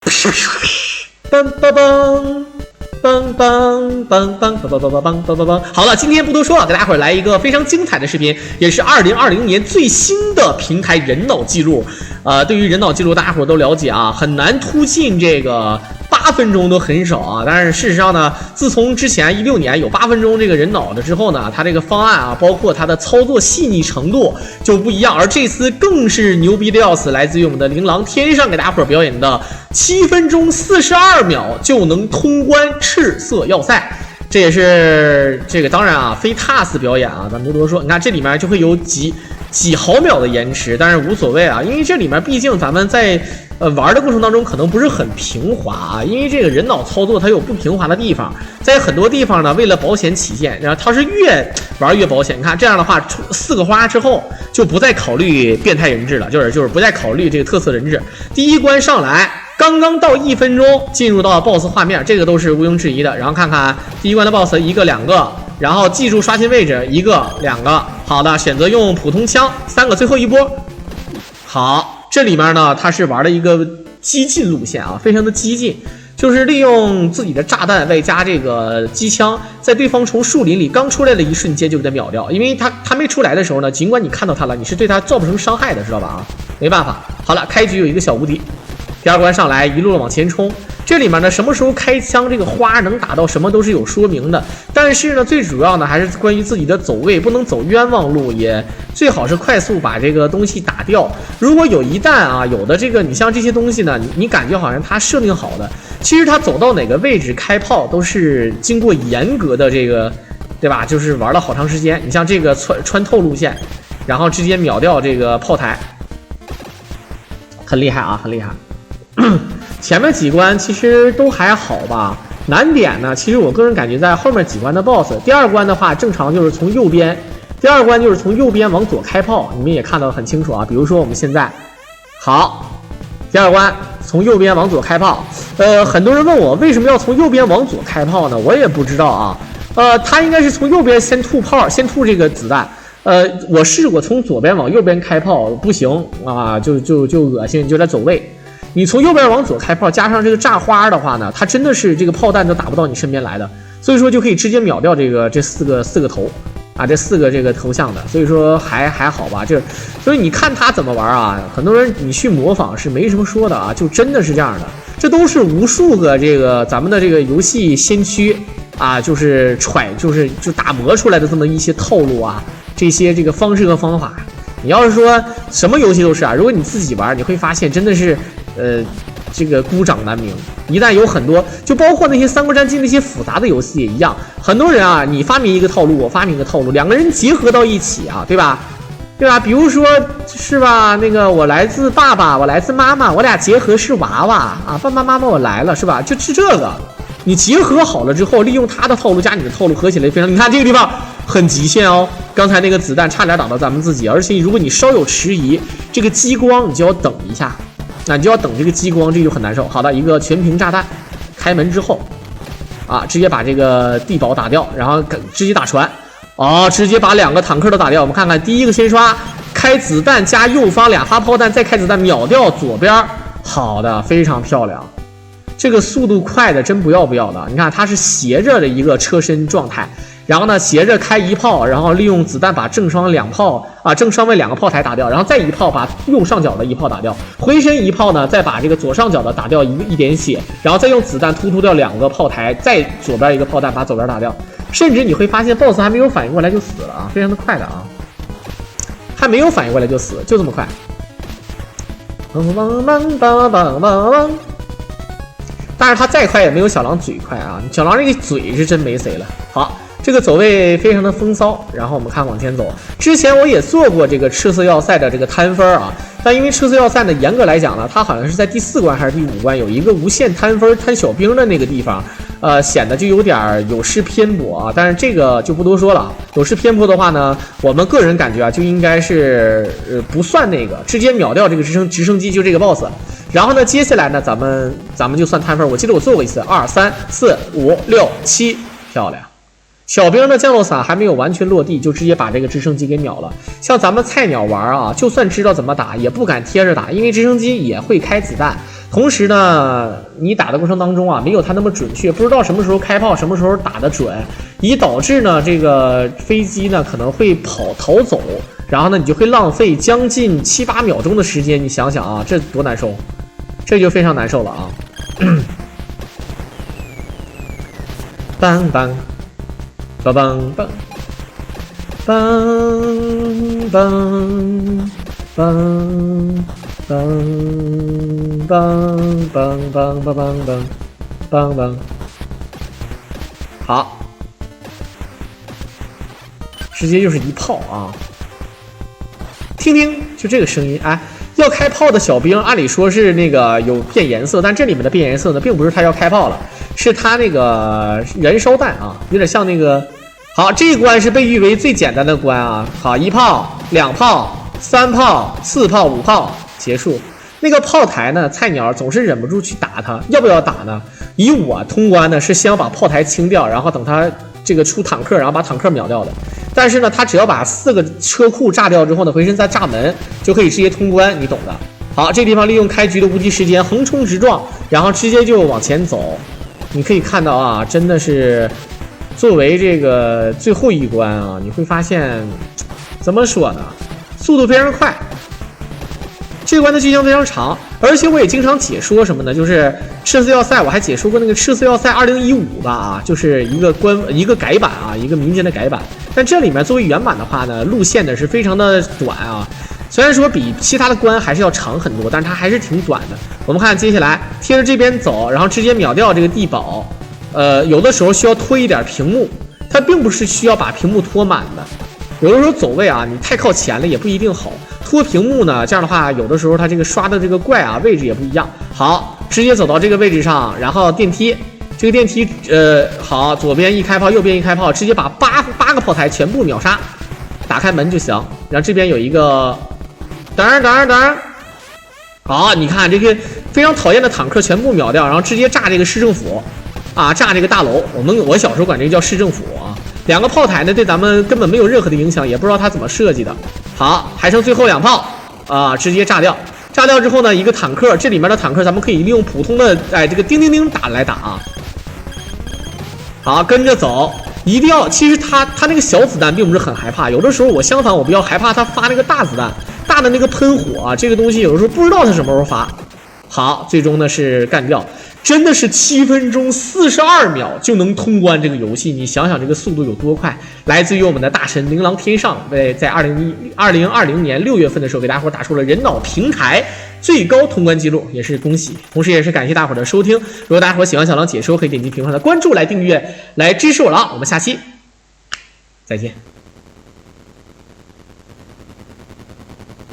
梆梆梆。梆梆梆梆梆梆梆梆梆梆梆。好了，今天不多说了，给大伙儿来一个非常精彩的视频，也是2020年最新的平台人脑记录。对于人脑记录，大家伙儿都了解啊，很难突进这个8分钟都很少啊。但是事实上呢，自从之前16年有8分钟这个人脑的之后呢，它这个方案啊，包括它的操作细腻程度就不一样。而这次更是牛逼的要死，来自于我们的琳琅天上给大伙儿表演的7分钟42秒就能通关赤色要塞。这也是这个当然啊，非 TAS 表演啊，咱不多说。你看这里面就会有几毫秒的延迟，但是无所谓啊，因为这里面毕竟咱们在玩的过程当中可能不是很平滑啊，因为这个人脑操作它有不平滑的地方，在很多地方呢，为了保险起见，然后它是越玩越保险。你看这样的话，出4个花之后就不再考虑变态人质了，就是不再考虑这个特色人质。第一关上来。刚刚到1分钟，进入到 BOSS 画面，这个都是毋庸置疑的。然后看看第一关的 BOSS 1个2个，然后记住刷新位置1个2个。好的，选择用普通枪3个，最后一波。好，这里面呢，它是玩了一个激进路线啊，非常的激进，就是利用自己的炸弹外加这个机枪，在对方从树林里刚出来的一瞬间就给他秒掉。因为他没出来的时候呢，尽管你看到他了，你是对他造不成伤害的，知道吧？啊，没办法。好了，开局有一个小无敌。第二关上来一路往前冲，这里面呢什么时候开枪，这个花能打到什么都是有说明的。但是呢，最主要呢还是关于自己的走位，不能走冤枉路，也最好是快速把这个东西打掉。如果一旦啊有的这个你像这些东西呢，你感觉好像它设定好的，其实它走到哪个位置开炮都是经过严格的这个，对吧？就是玩了好长时间。你像这个穿透路线，然后直接秒掉这个炮台，很厉害啊，很厉害。前面几关其实都还好吧，难点呢，其实我个人感觉在后面几关的 BOSS。第二关的话，正常就是从右边，第二关就是从右边往左开炮，你们也看到很清楚啊。比如说我们现在，好，第二关从右边往左开炮。很多人问我为什么要从右边往左开炮呢？我也不知道啊。他应该是从右边先吐炮，先吐这个子弹。我试过从左边往右边开炮，不行啊，就恶心，就在走位。你从右边往左开炮，加上这个炸花的话呢，它真的是这个炮弹都打不到你身边来的，所以说就可以直接秒掉这四个头啊，这4个这个头像的，所以说还好吧。所以你看他怎么玩啊，很多人你去模仿是没什么说的啊，就真的是这样的，这都是无数个这个咱们的这个游戏先驱啊，就是就打磨出来的这么一些套路啊，这些这个方式和方法。你要是说什么游戏都是啊，如果你自己玩，你会发现真的是。这个孤掌难鸣，一旦有很多，就包括那些三国战记那些复杂的游戏也一样，很多人啊，你发明一个套路，我发明一个套路，两个人结合到一起啊，对吧？比如说是吧，那个我来自爸爸，我来自妈妈，我俩结合是娃娃啊，爸爸妈妈我来了，是吧？就是这个，你结合好了之后，利用他的套路加你的套路合起来非常，你看这个地方很极限哦，刚才那个子弹差点打到咱们自己，而且如果你稍有迟疑，这个激光你就要等一下。那你就要等这个激光，这就很难受。好的，一个全屏炸弹，开门之后，啊，直接把这个地堡打掉，然后直接打船，哦，直接把2个坦克都打掉。我们看看第一个先刷，开子弹加右方2发炮弹，再开子弹秒掉左边。好的，非常漂亮。这个速度快的真不要的，你看它是斜着的一个车身状态。然后呢，斜着开1炮，然后利用子弹把正双2炮啊，正上位2个炮台打掉，然后再1炮把右上角的1炮打掉，回身1炮呢，再把这个左上角的打掉一点血，然后再用子弹突掉2个炮台，再左边1个炮弹把左边打掉，甚至你会发现 BOSS 还没有反应过来就死了啊，非常的快的啊，还没有反应过来就死，就这么快。但是他再快也没有小狼嘴快啊，小狼这个嘴是真没谁了。好。这个走位非常的风骚，然后我们看往前走。之前我也做过这个赤色要塞的这个摊分啊，但因为赤色要塞呢，严格来讲呢，它好像是在第4关还是第5关有一个无限摊分摊小兵的那个地方，显得就有点有失偏颇啊。但是这个就不多说了，有失偏颇的话呢，我们个人感觉啊，就应该是不算那个，直接秒掉这个直升机，就这个 BOSS。然后呢，接下来呢，咱们就算摊分。我记得我做过一次，2、3、4、5、6、7，漂亮。小兵的降落伞还没有完全落地，就直接把这个直升机给秒了。像咱们菜鸟玩啊，就算知道怎么打，也不敢贴着打，因为直升机也会开子弹。同时呢，你打的过程当中啊，没有它那么准确，不知道什么时候开炮，什么时候打得准，以导致呢这个飞机呢可能会逃走，然后呢你就会浪费将近7、8秒钟的时间。你想想啊，这多难受，这就非常难受了啊！当当，梆梆梆。梆梆梆梆梆梆梆梆梆梆，好，直接就是一炮啊！听听，就这个声音，哎，要开炮的小兵，按理说是那个有变颜色，但这里面的变颜色呢，并不是他要开炮了，是他那个燃烧弹啊，有点像那个。好，这一关是被誉为最简单的关啊！好，1炮、2炮、3炮、4炮、5炮结束。那个炮台呢，菜鸟总是忍不住去打它，要不要打呢？以我通关呢，是先要把炮台清掉，然后等它这个出坦克，然后把坦克秒掉的。但是呢，他只要把4个车库炸掉之后呢，回身再炸门，就可以直接通关，你懂的。好，这地方利用开局的无敌时间横冲直撞，然后直接就往前走。你可以看到啊，真的是。作为这个最后一关啊，你会发现，怎么说呢？速度非常快，这关的剧情非常长，而且我也经常解说什么呢？就是赤色要塞，我还解说过那个赤色要塞2015吧啊，就是一个改版啊，一个民间的改版。但这里面作为原版的话呢，路线呢是非常的短啊，虽然说比其他的关还是要长很多，但是它还是挺短的。我们看接下来贴着这边走，然后直接秒掉这个地堡。有的时候需要拖一点屏幕，它并不是需要把屏幕拖满的。有的时候走位啊，你太靠前了也不一定好。拖屏幕呢，这样的话，有的时候它这个刷的这个怪啊位置也不一样。好，直接走到这个位置上，然后电梯，这个电梯好，左边一开炮，右边一开炮，直接把八个炮台全部秒杀，打开门就行。然后这边有一个，等，好，你看这个非常讨厌的坦克全部秒掉，然后直接炸这个市政府。啊，炸这个大楼，我小时候管这个叫市政府啊。2个炮台呢，对咱们根本没有任何的影响，也不知道它怎么设计的。好，还剩最后2炮啊，直接炸掉。炸掉之后呢，一个坦克，这里面的坦克咱们可以利用普通的这个叮叮叮打来打啊。好，跟着走，一定要。其实他那个小子弹并不是很害怕，有的时候我相反我比较害怕他发那个大子弹，大的那个喷火啊，这个东西有的时候不知道他什么时候发。好，最终呢是干掉。真的是7分钟42秒就能通关这个游戏，你想想这个速度有多快！来自于我们的大神琳琅天上，在2020年6月份的时候给大伙打出了人脑平台最高通关记录，也是恭喜，同时也是感谢大伙的收听。如果大伙喜欢小狼解说，可以点击屏上的关注来订阅，来支持我了。我们下期再见。